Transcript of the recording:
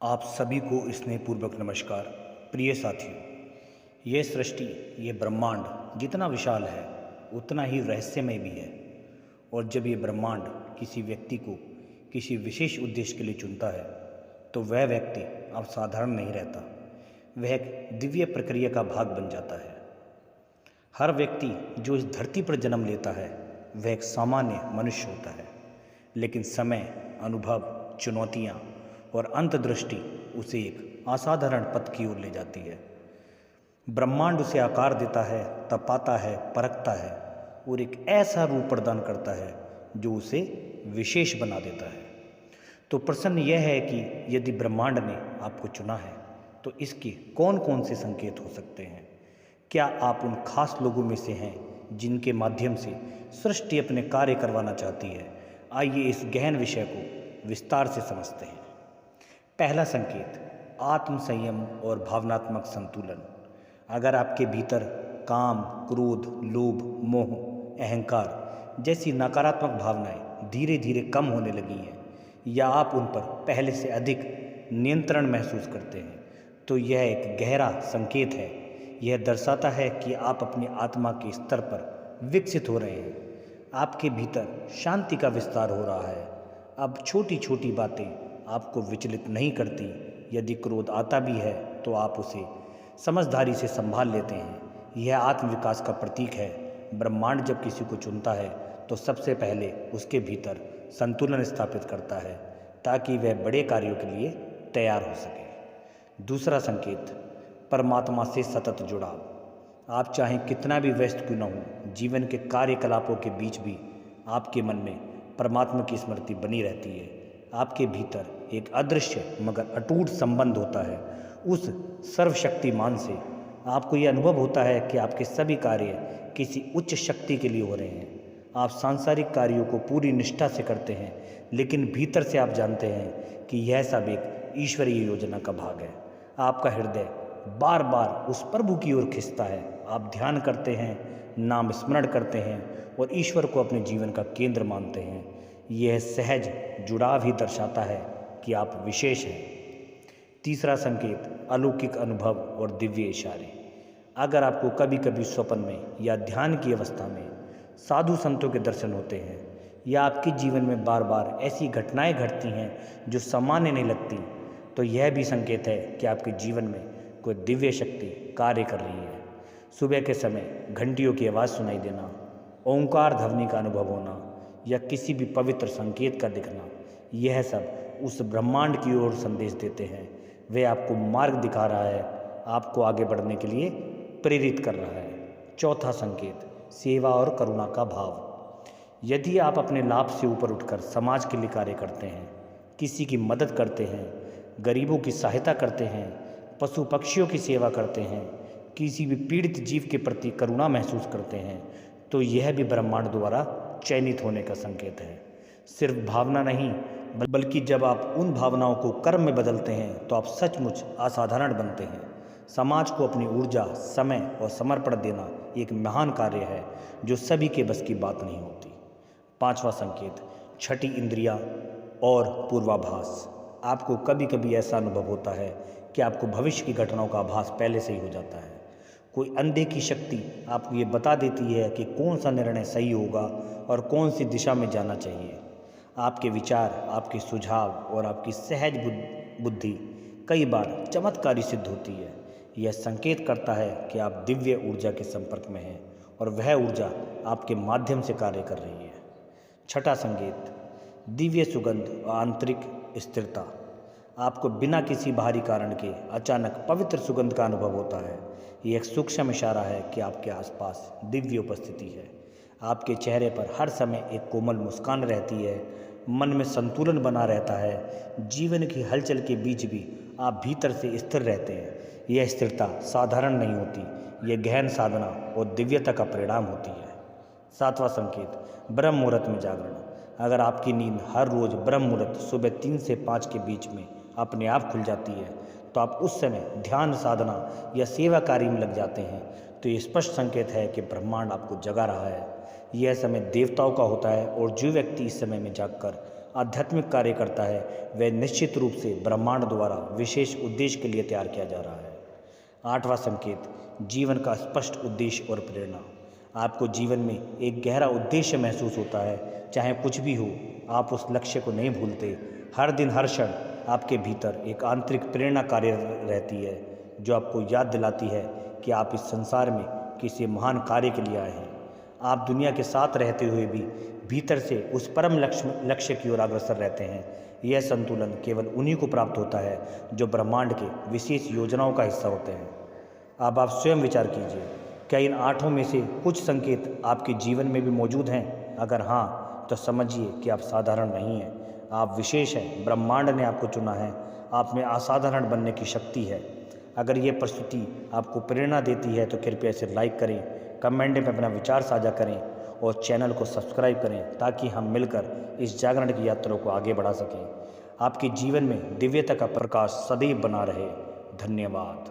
आप सभी को स्नेहपूर्वक नमस्कार। प्रिय साथियों, ये सृष्टि, ये ब्रह्मांड जितना विशाल है उतना ही रहस्यमय भी है। और जब ये ब्रह्मांड किसी व्यक्ति को किसी विशेष उद्देश्य के लिए चुनता है तो वह व्यक्ति अब साधारण नहीं रहता, वह एक दिव्य प्रक्रिया का भाग बन जाता है। हर व्यक्ति जो इस धरती पर जन्म लेता है वह एक सामान्य मनुष्य होता है, लेकिन समय, अनुभव, चुनौतियाँ और अंतर्दृष्टि उसे एक असाधारण पथ की ओर ले जाती है। ब्रह्मांड उसे आकार देता है, तपाता है, परखता है और एक ऐसा रूप प्रदान करता है जो उसे विशेष बना देता है। तो प्रश्न यह है कि यदि ब्रह्मांड ने आपको चुना है तो इसके कौन कौन से संकेत हो सकते हैं? क्या आप उन खास लोगों में से हैं जिनके माध्यम से सृष्टि अपने कार्य करवाना चाहती है? आइए इस गहन विषय को विस्तार से समझते हैं। पहला संकेत, आत्म संयम और भावनात्मक संतुलन। अगर आपके भीतर काम, क्रोध, लोभ, मोह, अहंकार जैसी नकारात्मक भावनाएं धीरे धीरे कम होने लगी हैं या आप उन पर पहले से अधिक नियंत्रण महसूस करते हैं तो यह एक गहरा संकेत है। यह दर्शाता है कि आप अपनी आत्मा के स्तर पर विकसित हो रहे हैं। आपके भीतर शांति का विस्तार हो रहा है। अब छोटी छोटी बातें आपको विचलित नहीं करती। यदि क्रोध आता भी है तो आप उसे समझदारी से संभाल लेते हैं। यह आत्मविकास का प्रतीक है। ब्रह्मांड जब किसी को चुनता है तो सबसे पहले उसके भीतर संतुलन स्थापित करता है ताकि वह बड़े कार्यों के लिए तैयार हो सके। दूसरा संकेत, परमात्मा से सतत जुड़ाव। आप चाहे कितना भी व्यस्त क्यों न हो, जीवन के कार्यकलापों के बीच भी आपके मन में परमात्मा की स्मृति बनी रहती है। आपके भीतर एक अदृश्य मगर अटूट संबंध होता है उस सर्वशक्तिमान से। आपको यह अनुभव होता है कि आपके सभी कार्य किसी उच्च शक्ति के लिए हो रहे हैं। आप सांसारिक कार्यों को पूरी निष्ठा से करते हैं, लेकिन भीतर से आप जानते हैं कि यह सब एक ईश्वरीय योजना का भाग है। आपका हृदय बार बार उस प्रभु की ओर खिंचता है। आप ध्यान करते हैं, नाम स्मरण करते हैं और ईश्वर को अपने जीवन का केंद्र मानते हैं। यह सहज जुड़ाव ही दर्शाता है कि आप विशेष हैं। तीसरा संकेत, अलौकिक अनुभव और दिव्य इशारे। अगर आपको कभी कभी स्वप्न में या ध्यान की अवस्था में साधु संतों के दर्शन होते हैं या आपके जीवन में बार बार ऐसी घटनाएं घटती हैं जो सामान्य नहीं लगती, तो यह भी संकेत है कि आपके जीवन में कोई दिव्य शक्ति कार्य कर रही है। सुबह के समय घंटियों की आवाज़ सुनाई देना, ओंकार ध्वनि का अनुभव होना या किसी भी पवित्र संकेत का दिखना, यह सब उस ब्रह्मांड की ओर संदेश देते हैं। वह आपको मार्ग दिखा रहा है, आपको आगे बढ़ने के लिए प्रेरित कर रहा है। चौथा संकेत, सेवा और करुणा का भाव। यदि आप अपने लाभ से ऊपर उठकर समाज के लिए कार्य करते हैं, किसी की मदद करते हैं, गरीबों की सहायता करते हैं, पशु पक्षियों की सेवा करते हैं, किसी भी पीड़ित जीव के प्रति करुणा महसूस करते हैं, तो यह भी ब्रह्मांड द्वारा चयनित होने का संकेत है। सिर्फ भावना नहीं, बल्कि जब आप उन भावनाओं को कर्म में बदलते हैं तो आप सचमुच असाधारण बनते हैं। समाज को अपनी ऊर्जा, समय और समर्पण देना एक महान कार्य है जो सभी के बस की बात नहीं होती। पांचवा संकेत, छठी इंद्रियां और पूर्वाभास। आपको कभी कभी ऐसा अनुभव होता है कि आपको भविष्य की घटनाओं का आभास पहले से ही हो जाता है। कोई अनदेखी शक्ति आपको ये बता देती है कि कौन सा निर्णय सही होगा और कौन सी दिशा में जाना चाहिए। आपके विचार, आपके सुझाव और आपकी सहज बुद्धि कई बार चमत्कारी सिद्ध होती है। यह संकेत करता है कि आप दिव्य ऊर्जा के संपर्क में हैं और वह ऊर्जा आपके माध्यम से कार्य कर रही है। छठा संकेत, दिव्य सुगंध और आंतरिक स्थिरता। आपको बिना किसी बाहरी कारण के अचानक पवित्र सुगंध का अनुभव होता है। ये एक सूक्ष्म इशारा है कि आपके आसपास दिव्य उपस्थिति है। आपके चेहरे पर हर समय एक कोमल मुस्कान रहती है, मन में संतुलन बना रहता है। जीवन की हलचल के बीच भी आप भीतर से स्थिर रहते हैं। यह स्थिरता साधारण नहीं होती, यह गहन साधना और दिव्यता का परिणाम होती है। सातवां संकेत, ब्रह्म मुहूर्त में जागरण। अगर आपकी नींद हर रोज ब्रह्म मुहूर्त सुबह 3 से 5 के बीच में अपने आप खुल जाती है तो आप उस समय ध्यान, साधना या सेवा कार्य में लग जाते हैं, तो ये स्पष्ट संकेत है कि ब्रह्मांड आपको जगा रहा है। यह समय देवताओं का होता है और जो व्यक्ति इस समय में जागकर आध्यात्मिक कार्य करता है वह निश्चित रूप से ब्रह्मांड द्वारा विशेष उद्देश्य के लिए तैयार किया जा रहा है। 8वां संकेत, जीवन का स्पष्ट उद्देश्य और प्रेरणा। आपको जीवन में एक गहरा उद्देश्य महसूस होता है, चाहे कुछ भी हो आप उस लक्ष्य को नहीं भूलते। हर दिन हर क्षण आपके भीतर एक आंतरिक प्रेरणा कार्य रहती है जो आपको याद दिलाती है कि आप इस संसार में किसी महान कार्य के लिए आए हैं। आप दुनिया के साथ रहते हुए भी भीतर से उस परम लक्ष्य की ओर अग्रसर रहते हैं। यह संतुलन केवल उन्हीं को प्राप्त होता है जो ब्रह्मांड के विशेष योजनाओं का हिस्सा होते हैं। अब आप स्वयं विचार कीजिए, क्या इन 8 में से कुछ संकेत आपके जीवन में भी मौजूद हैं? अगर हाँ, तो समझिए कि आप साधारण नहीं हैं, आप विशेष हैं। ब्रह्मांड ने आपको चुना है, आप में असाधारण बनने की शक्ति है। अगर ये प्रस्तुति आपको प्रेरणा देती है तो कृपया इसे लाइक करें, कमेंट में अपना विचार साझा करें और चैनल को सब्सक्राइब करें ताकि हम मिलकर इस जागरण की यात्रा को आगे बढ़ा सकें। आपके जीवन में दिव्यता का प्रकाश सदैव बना रहे। धन्यवाद।